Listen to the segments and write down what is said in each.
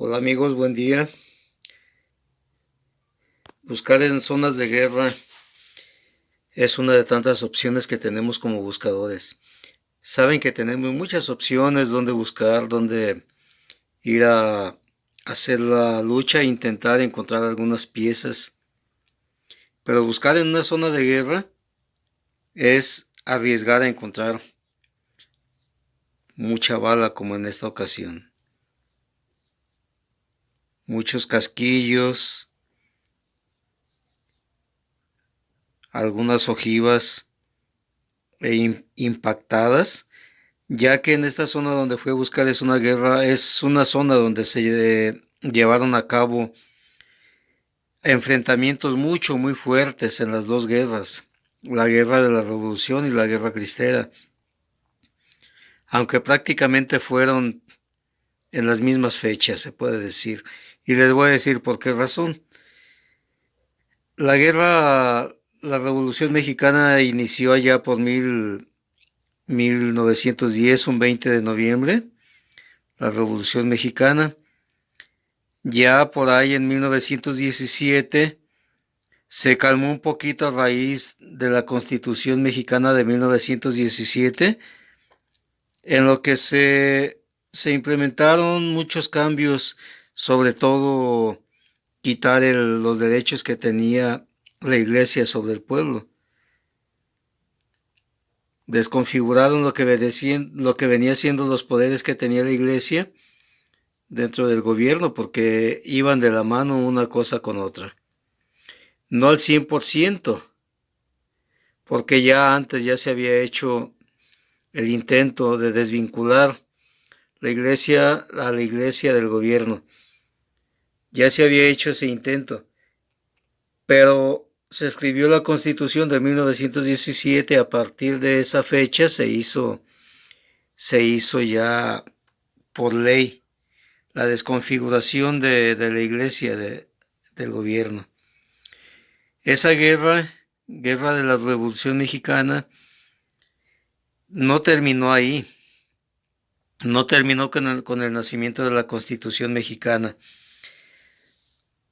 Hola amigos, buen día. Buscar en zonas de guerra es una de tantas opciones que tenemos como buscadores. Saben que tenemos muchas opciones donde buscar, donde ir a hacer la lucha e intentar encontrar algunas piezas. Pero buscar en una zona de guerra es arriesgar a encontrar mucha bala como en esta ocasión. Muchos casquillos, algunas ojivas impactadas, ya que en esta zona donde fue a buscar es una zona donde se llevaron a cabo enfrentamientos muy fuertes en las dos guerras, la guerra de la Revolución y la guerra cristera, aunque prácticamente fueron en las mismas fechas, se puede decir. Y les voy a decir por qué razón. La guerra, la Revolución Mexicana inició allá por 1910, un 20 de noviembre, la Revolución Mexicana. Ya por ahí en 1917 se calmó un poquito a raíz de la Constitución Mexicana de 1917, en lo que se implementaron muchos cambios, sobre todo quitar los derechos que tenía la iglesia sobre el pueblo. Desconfiguraron lo que venía siendo los poderes que tenía la iglesia dentro del gobierno, porque iban de la mano una cosa con otra. No al 100%, porque ya antes ya se había hecho el intento de desvincular la iglesia a la iglesia del gobierno. Ya se había hecho ese intento, pero se escribió la Constitución de 1917. A partir de esa fecha se hizo ya por ley la desconfiguración de la iglesia del gobierno. Esa guerra de la Revolución Mexicana, no terminó ahí, no terminó con el nacimiento de la Constitución Mexicana.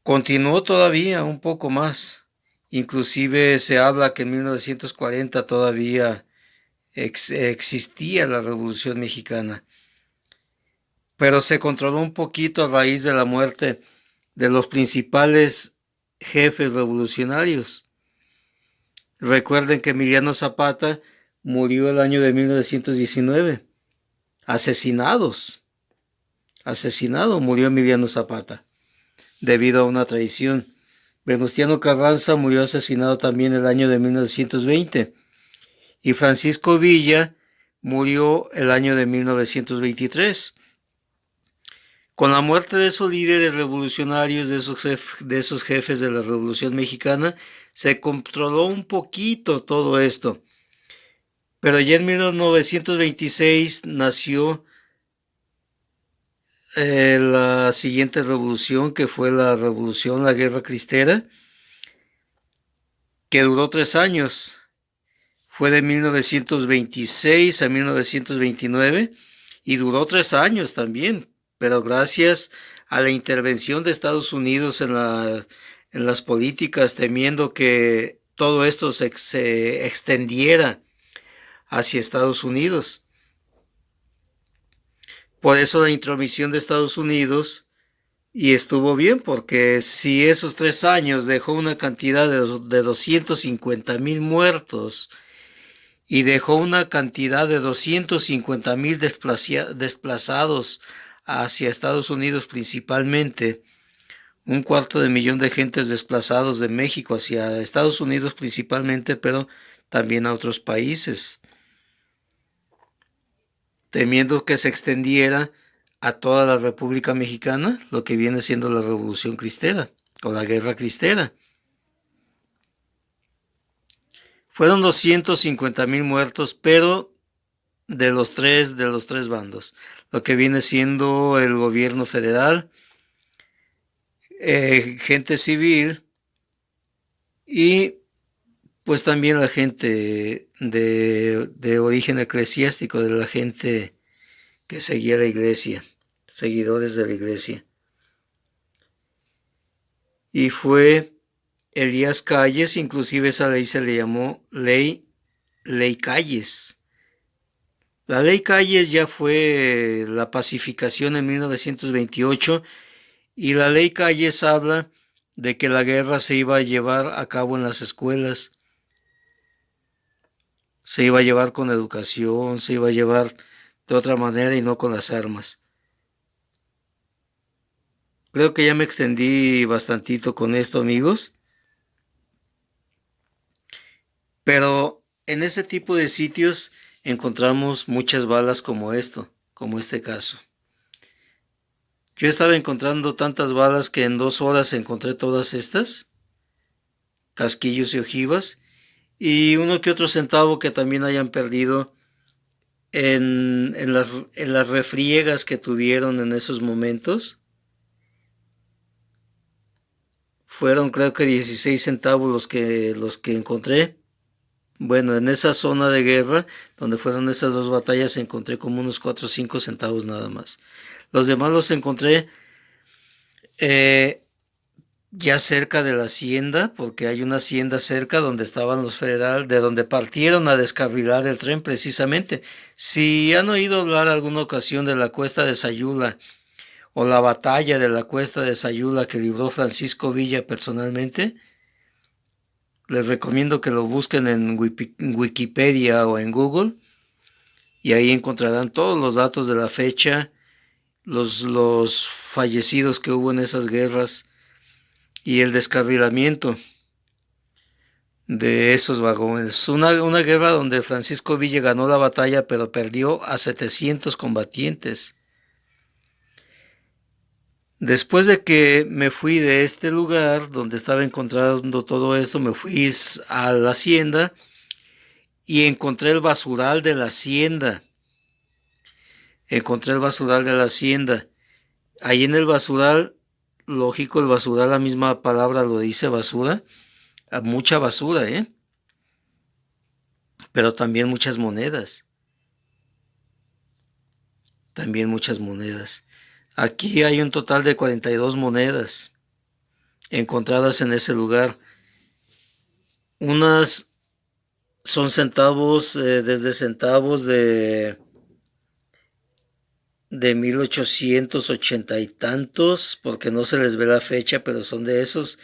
Continuó todavía un poco más. Inclusive se habla que en 1940 todavía existía la Revolución Mexicana. Pero se controló un poquito a raíz de la muerte de los principales jefes revolucionarios. Recuerden que Emiliano Zapata murió el año de 1919. Asesinado murió Emiliano Zapata debido a una traición. Venustiano Carranza murió asesinado también el año de 1920 y Francisco Villa murió el año de 1923. Con la muerte de esos líderes revolucionarios, de esos jefes de la Revolución Mexicana, se controló un poquito todo esto. Pero ya en 1926 nació la siguiente revolución, que fue la Guerra Cristera, que duró 3 años. Fue de 1926 a 1929 y duró 3 años también, pero gracias a la intervención de Estados Unidos en las políticas, temiendo que todo esto se extendiera hacia Estados Unidos. Por eso la intromisión de Estados Unidos, y estuvo bien, porque si esos 3 años dejó una cantidad de 250,000 muertos y dejó una cantidad de 250,000 desplazados hacia Estados Unidos principalmente, 1/4 de millón de gentes desplazados de México hacia Estados Unidos principalmente, pero también a otros países, temiendo que se extendiera a toda la República Mexicana, lo que viene siendo la Revolución Cristera o la Guerra Cristera. Fueron 250,000 muertos, pero de los tres bandos, lo que viene siendo el gobierno federal, gente civil y pues también la gente de origen eclesiástico, de la gente que seguía la iglesia, seguidores de la iglesia. y fue Elías Calles, inclusive esa ley se le llamó ley Calles. La ley Calles ya fue la pacificación en 1928 y la ley Calles habla de que la guerra se iba a llevar a cabo en las escuelas, se iba a llevar con educación, se iba a llevar de otra manera y no con las armas. Creo que ya me extendí bastantito con esto, amigos, pero en ese tipo de sitios encontramos muchas balas como esto, como este caso. Yo estaba encontrando tantas balas que en 2 horas encontré todas estas, casquillos y ojivas, y uno que otro centavo que también hayan perdido en las refriegas que tuvieron en esos momentos. Fueron creo que 16 centavos los que encontré. Bueno, en esa zona de guerra, donde fueron esas 2 batallas, encontré como unos 4 o 5 centavos nada más. Los demás los encontré ya cerca de la hacienda, porque hay una hacienda cerca donde estaban los federales, de donde partieron a descarrilar el tren precisamente. Si han oído hablar alguna ocasión de la cuesta de Sayula o la batalla de la cuesta de Sayula que libró Francisco Villa personalmente, les recomiendo que lo busquen en Wikipedia o en Google y ahí encontrarán todos los datos de la fecha, los fallecidos que hubo en esas guerras y el descarrilamiento de esos vagones. Una guerra donde Francisco Villa ganó la batalla pero perdió a 700 combatientes. Después de que me fui de este lugar donde estaba encontrando todo esto, me fui a la hacienda y encontré el basural de la hacienda. Encontré el basural de la hacienda. Ahí en el basural, lógico, el basural, la misma palabra lo dice, basura. Mucha basura, pero también muchas monedas. También muchas monedas. Aquí hay un total de 42 monedas encontradas en ese lugar. Unas son centavos, desde centavos de 1880 y tantos, porque no se les ve la fecha, pero son de esos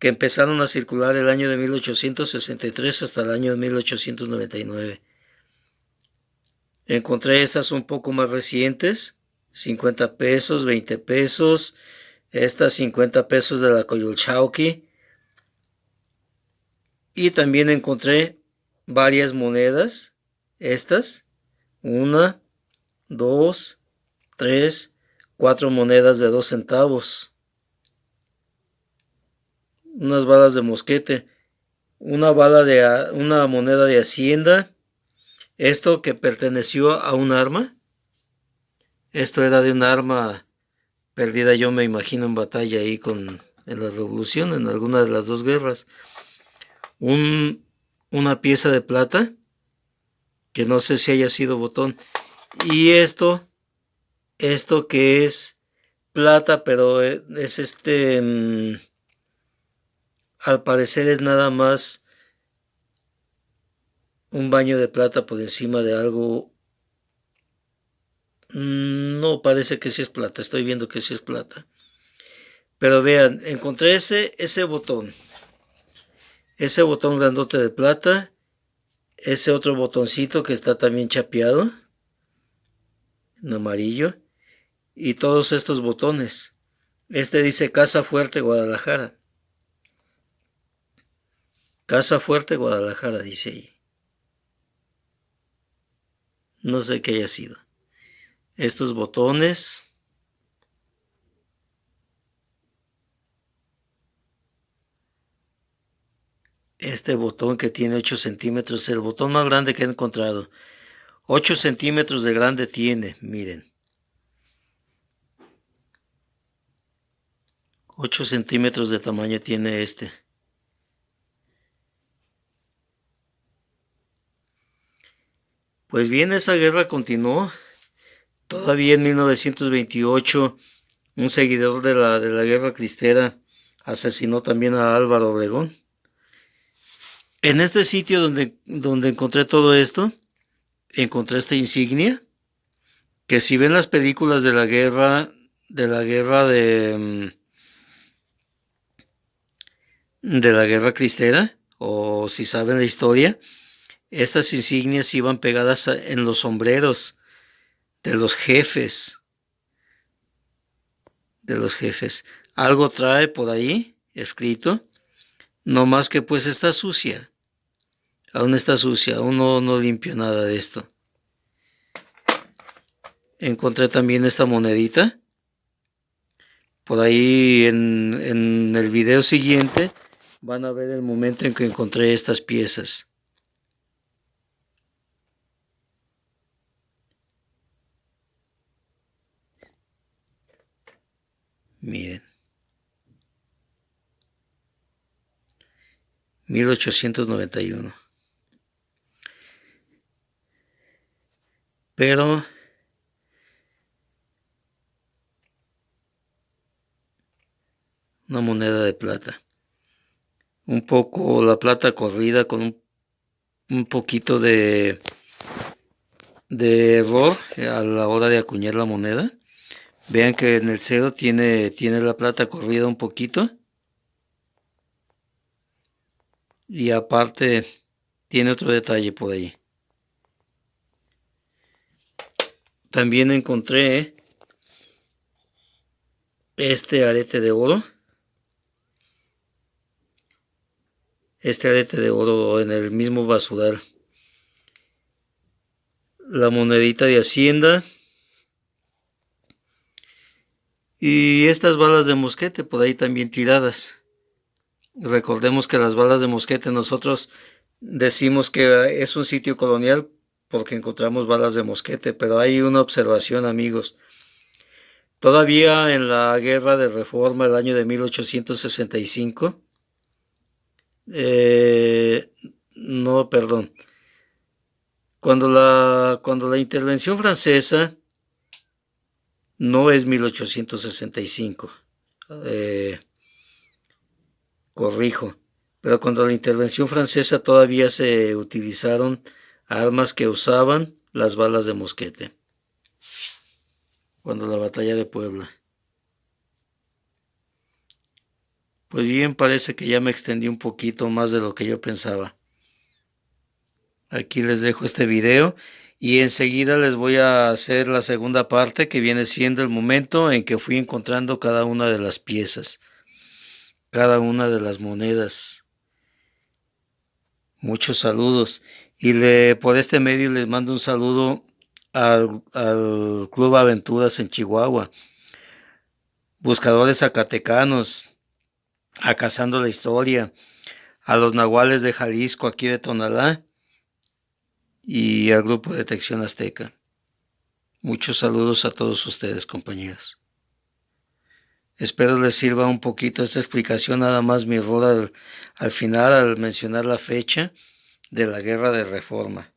que empezaron a circular el año de 1863 hasta el año de 1899. Encontré estas un poco más recientes, 50 pesos, 20 pesos, estas 50 pesos de la Coyolxauhqui. Y también encontré varias monedas, estas, 1, 2, 3, 4 monedas de 2 centavos. Unas balas de mosquete, una moneda de hacienda. Esto que perteneció a un arma. Esto era de un arma perdida, yo me imagino, en batalla ahí en la revolución, en alguna de las dos guerras. Una pieza de plata, que no sé si haya sido botón. Y esto que es plata, pero es al parecer es nada más un baño de plata por encima de algo. No, parece que sí es plata, estoy viendo que sí es plata. Pero vean, encontré ese botón grandote de plata, ese otro botoncito que está también chapeado, en amarillo, y todos estos botones. Este dice Casa Fuerte, Guadalajara. Casa Fuerte, Guadalajara, dice ahí. No sé qué haya sido. Estos botones. Este botón que tiene 8 centímetros, el botón más grande que he encontrado. 8 centímetros de grande tiene, miren. 8 centímetros de tamaño tiene este. Pues bien, esa guerra continuó. Todavía en 1928, un seguidor de la guerra cristera, asesinó también a Álvaro Obregón. En este sitio donde encontré todo esto, encontré esta insignia, que si ven las películas de la guerra cristera, o si saben la historia, estas insignias iban pegadas en los sombreros de los jefes, Algo trae por ahí escrito, no más que pues está sucia. Aún está sucia, aún no limpio nada de esto. Encontré también esta monedita. Por ahí en el video siguiente van a ver el momento en que encontré estas piezas. Miren. 1891. Pero una moneda de plata. Un poco la plata corrida con un poquito de error a la hora de acuñar la moneda. Vean que en el cero tiene la plata corrida un poquito. Y aparte tiene otro detalle por ahí. También encontré este arete de oro. En el mismo basural. La monedita de Hacienda. Y estas balas de mosquete por ahí también tiradas. Recordemos que las balas de mosquete nosotros decimos que es un sitio colonial porque encontramos balas de mosquete, pero hay una observación, amigos. Todavía en la guerra de reforma del año de 1865, no, perdón, cuando la intervención francesa, no es 1865, corrijo, pero cuando la intervención francesa todavía se utilizaron armas que usaban las balas de mosquete, cuando la batalla de Puebla. Pues bien, parece que ya me extendí un poquito más de lo que yo pensaba. Aquí les dejo este video y enseguida les voy a hacer la segunda parte, que viene siendo el momento en que fui encontrando cada una de las piezas, cada una de las monedas. Muchos saludos. Y por este medio les mando un saludo al Club Aventuras en Chihuahua, Buscadores Zacatecanos, a Cazando la Historia, a los Nahuales de Jalisco, aquí de Tonalá, y al Grupo de Detección Azteca. Muchos saludos a todos ustedes, compañeros. Espero les sirva un poquito esta explicación, nada más mi error al final al mencionar la fecha de la Guerra de Reforma.